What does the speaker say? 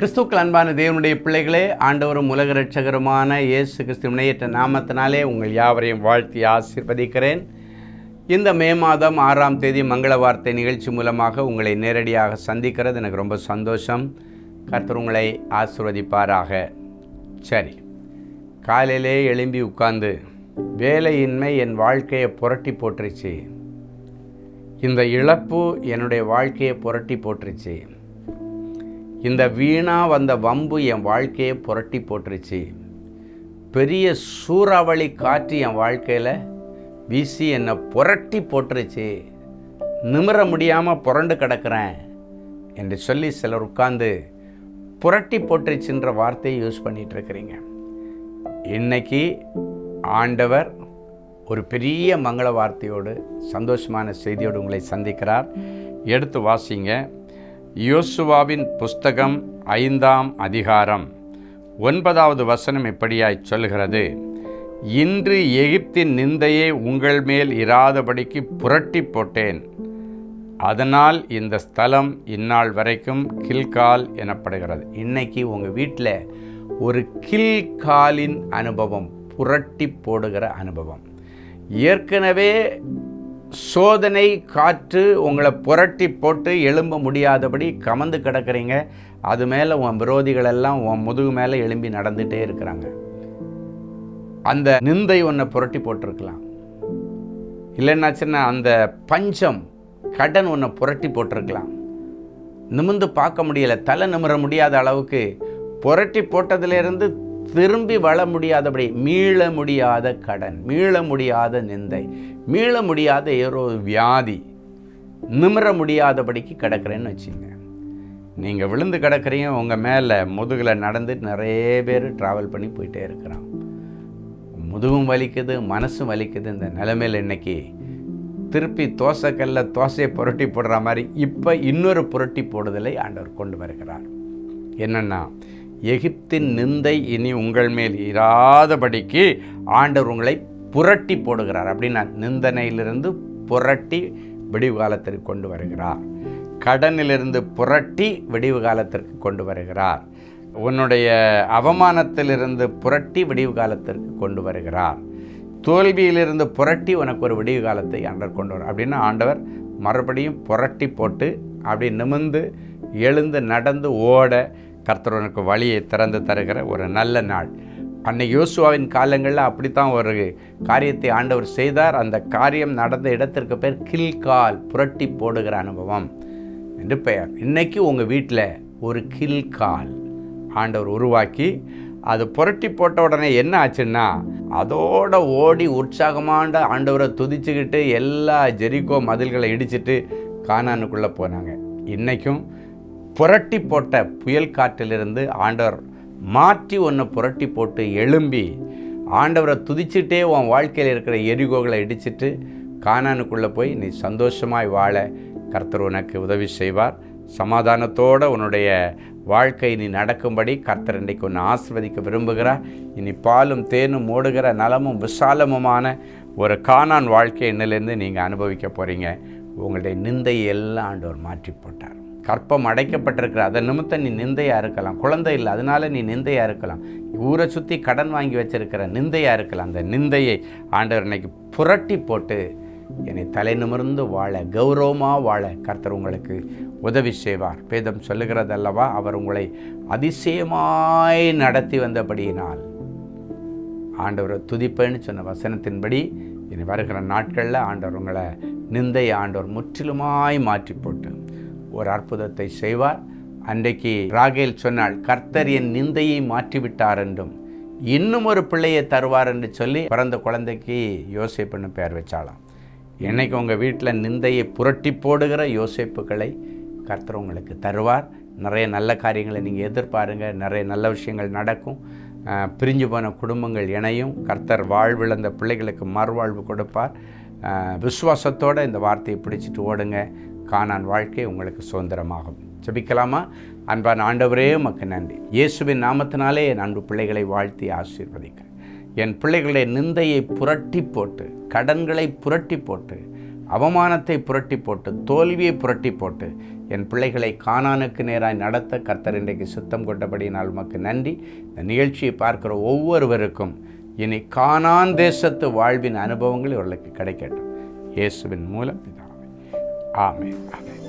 கிறிஸ்துவுக்குள் அன்பான தேவனுடைய பிள்ளைகளே, ஆண்டவரும் உலக இரட்சகருமான இயேசு கிறிஸ்து முனையற்ற நாமத்தினாலே உங்கள் யாவரையும் வாழ்த்தி ஆசீர்வதிக்கிறேன். இந்த மே மாதம் 6ஆம் தேதி மங்கள வார்த்தை நிகழ்ச்சி மூலமாக உங்களை நேரடியாக சந்திக்கிறது எனக்கு ரொம்ப சந்தோஷம். கர்த்தர் உங்களை ஆசீர்வதிப்பாராக. சரி, காலையிலே எழும்பி உட்கார்ந்து வேலையின்மை என் வாழ்க்கையை புரட்டி போட்டுருச்சு, இந்த இழப்பு என்னுடைய வாழ்க்கையை புரட்டி போட்டுருச்சு, இந்த வீணாக வந்த வம்பு என் வாழ்க்கையை புரட்டி போட்டுருச்சு, பெரிய சூறாவளி காற்று என் வாழ்க்கையில் வீசி என்னை புரட்டி போட்டுருச்சு, நிமிர முடியாமல் புரண்டு கிடக்கிறேன் என்று சொல்லி சிலர் உட்கார்ந்து புரட்டி போட்டுருச்சுன்ற வார்த்தையை யூஸ் பண்ணிகிட்ருக்கிறீங்க. இன்னைக்கு ஆண்டவர் ஒரு பெரிய மங்கள வார்த்தையோடு சந்தோஷமான செய்தியோடு உங்களை சந்திக்கிறார். எடுத்து வாசிங்க. யோசுவாவின் புஸ்தகம் 5ஆம் அதிகாரம் 9வது வசனம் இப்படியாய் சொல்கிறது: இன்று எகிப்தின் நிந்தையை உங்கள் மேல் இராதபடிக்கு புரட்டி போட்டேன், அதனால் இந்த ஸ்தலம் இந்நாள் வரைக்கும் கில்கால் எனப்படுகிறது. இன்னைக்கு உங்கள் வீட்டில் ஒரு கில்காலின் அனுபவம், புரட்டி போடுகிற அனுபவம். ஏற்கனவே சோதனை காற்று உங்களை புரட்டி போட்டு எழும்ப முடியாதபடி கமந்து கிடக்கிறீங்க. அது மேலே உன் விரோதிகளெல்லாம் உன் முதுகு மேலே எழும்பி நடந்துகிட்டே இருக்கிறாங்க. அந்த நிந்தை உன்னை புரட்டி போட்டிருக்கலாம். இல்லைன்னாச்சுன்னா அந்த பஞ்சம், கடன் உன்னை புரட்டி போட்டிருக்கலாம். நிமிர்ந்து பார்க்க முடியலை, தலை நிமிர முடியாத அளவுக்கு புரட்டி போட்டதிலிருந்து திரும்பி வள முடியாதபடி, மீள முடியாத கடன், மீள முடியாத நிந்தை, மீள முடியாத ஏதோ வியாதி, நிமிர முடியாதபடிக்கு கிடக்கிறேன்னு வச்சுங்க. நீங்கள் விழுந்து கிடக்கிறீங்க, உங்கள் மேலே முதுகில் நடந்து நிறைய பேர் ட்ராவல் பண்ணி போயிட்டே இருக்கிறான். முதுகும் வலிக்குது, மனசும் வலிக்குது. இந்த நிலைமையில் இன்னைக்கு திருப்பி தோசைக்கல்ல தோசையை புரட்டி போடுற மாதிரி இப்போ இன்னொரு புரட்டி போடுதலை ஆண்டவர் கொண்டு வருகிறார். என்னென்னா, எகிப்தின் நிந்தை இனி உங்கள் மேல் இராதபடிக்கு ஆண்டவர் உங்களை புரட்டி போடுகிறார். அப்படின்னா நிந்தனையிலிருந்து புரட்டி விடிவு காலத்திற்கு கொண்டு வருகிறார். கடனிலிருந்து புரட்டி விடிவு காலத்திற்கு கொண்டு வருகிறார். உன்னுடைய அவமானத்திலிருந்து புரட்டி விடிவு காலத்திற்கு கொண்டு வருகிறார். தோல்வியிலிருந்து புரட்டி உனக்கு ஒரு விடிவு காலத்தை ஆண்டவர் கொண்டு வரும். அப்படின்னா ஆண்டவர் மறுபடியும் புரட்டி போட்டு அப்படி நிமிர்ந்து எழுந்து நடந்து ஓட கர்த்தர் உனக்கு வழியை திறந்து தருகிற ஒரு நல்ல நாள். அன்னைக்கு யோசுவாவின் காலங்களில் அப்படித்தான் ஒரு காரியத்தை ஆண்டவர் செய்தார். அந்த காரியம் நடந்த இடத்திற்கு பேர் கில்கால், புரட்டி போடுகிற அனுபவம் என்று பெயர். இன்றைக்கி உங்கள் வீட்டில் ஒரு கில்கால் ஆண்டவர் உருவாக்கி அது புரட்டி போட்ட உடனே என்ன ஆச்சுன்னா, அதோட ஓடி உற்சாகமாண்ட ஆண்டவரை துதிச்சுக்கிட்டு எல்லா ஜெரிகோ மதில்களை இடிச்சிட்டு கானானுக்குள்ளே போனாங்க. இன்றைக்கும் புரட்டி போட்ட புயல் காற்றிலிருந்து ஆண்டவர் மாற்றி ஒன்று புரட்டி போட்டு எழும்பி ஆண்டவரை துதிச்சுட்டே உன் வாழ்க்கையில் இருக்கிற எரிகோகளை இடிச்சிட்டு கானானுக்குள்ளே போய் நீ சந்தோஷமாய் வாழ கர்த்தர் உனக்கு உதவி செய்வார். சமாதானத்தோடு உன்னுடைய வாழ்க்கை நீ நடக்கும்படி கர்த்தர் இன்றைக்கு ஒன்று ஆசீர்வதிக்க விரும்புகிறார். இனி பாலும் தேனும் ஓடுகிற நலமும் விசாலமுமான ஒரு கானான் வாழ்க்கை இன்னிலேருந்து நீங்கள் அனுபவிக்க போகிறீங்க. உங்களுடைய நிந்தையை எல்லாம் ஆண்டவர் மாற்றி போட்டார். கற்பம் அடைக்கப்பட்டிருக்கிற அதை நிமித்தம் நீ நிந்தையாக இருக்கலாம். குழந்தை இல்லை, அதனால நீ நிந்தையாக இருக்கலாம். ஊரை சுற்றி கடன் வாங்கி வச்சிருக்கிற நிந்தையாக இருக்கலாம். அந்த நிந்தையை ஆண்டவர் இன்னைக்கு புரட்டி போட்டு என்னை தலை நிமிர்ந்து வாழ, கௌரவமாக வாழ கர்த்தர் உங்களுக்கு உதவி செய்வார். வேதம் சொல்லுகிறதல்லவா, அவர் உங்களை அதிசயமாய் நடத்தி வந்தபடியினால் ஆண்டவரை துதிப்பேன்னு சொன்ன வசனத்தின்படி இனி வருகிற நாட்களில் ஆண்டவர் உங்களை நிந்தையை ஆண்டவர் முற்றிலுமாய் மாற்றி போட்டு ஒரு அற்புதத்தை செய்வார். அன்றைக்கு ராகேல் சொன்னாள், கர்த்தர் என் நிந்தையை மாற்றிவிட்டார் என்றும் இன்னும் ஒரு பிள்ளையை தருவார் என்று சொல்லி பிறந்த குழந்தைக்கு யோசேப்புன்னு பெயர் வச்சாலாம். என்னைக்கு உங்கள் வீட்டில் நிந்தையை புரட்டி போடுகிற யோசேப்புகளை கர்த்தர் உங்களுக்கு தருவார். நிறைய நல்ல காரியங்களை நீங்கள் எதிர்பாருங்க. நிறைய நல்ல விஷயங்கள் நடக்கும். பிரிஞ்சு போன குடும்பங்கள் இணையும். கர்த்தர் வாழ்விழந்த பிள்ளைகளுக்கு மறுவாழ்வு கொடுப்பார். விசுவாசத்தோடு இந்த வார்த்தையை பிடிச்சிட்டு ஓடுங்க. கானான் வாழ்க்கை உங்களுக்கு சுதந்திரமாகும். ஜெபிக்கலாமா? அன்பான ஆண்டவரே, உமக்கு நன்றி. இயேசுவின் நாமத்தினாலே என் அன்பு பிள்ளைகளை வாழ்த்தி ஆசீர்வதிக்கிறேன். என் பிள்ளைகளுடைய நிந்தையை புரட்டி போட்டு, கடன்களை புரட்டி போட்டு, அவமானத்தை புரட்டி போட்டு, தோல்வியை புரட்டி போட்டு என் பிள்ளைகளை கானானுக்கு நேராய் நடத்த கர்த்தர் இன்றைக்கு சுத்தம் கொண்டபடியினால் உமக்கு நன்றி. இந்த நிகழ்ச்சியை பார்க்கிற ஒவ்வொருவருக்கும் இனி கானான் தேசத்து வாழ்வின் அனுபவங்கள் இவர்களுக்கு கிடைக்கட்டும். இயேசுவின் மூலம் பிதாவே. ஆமென். ஆமென்.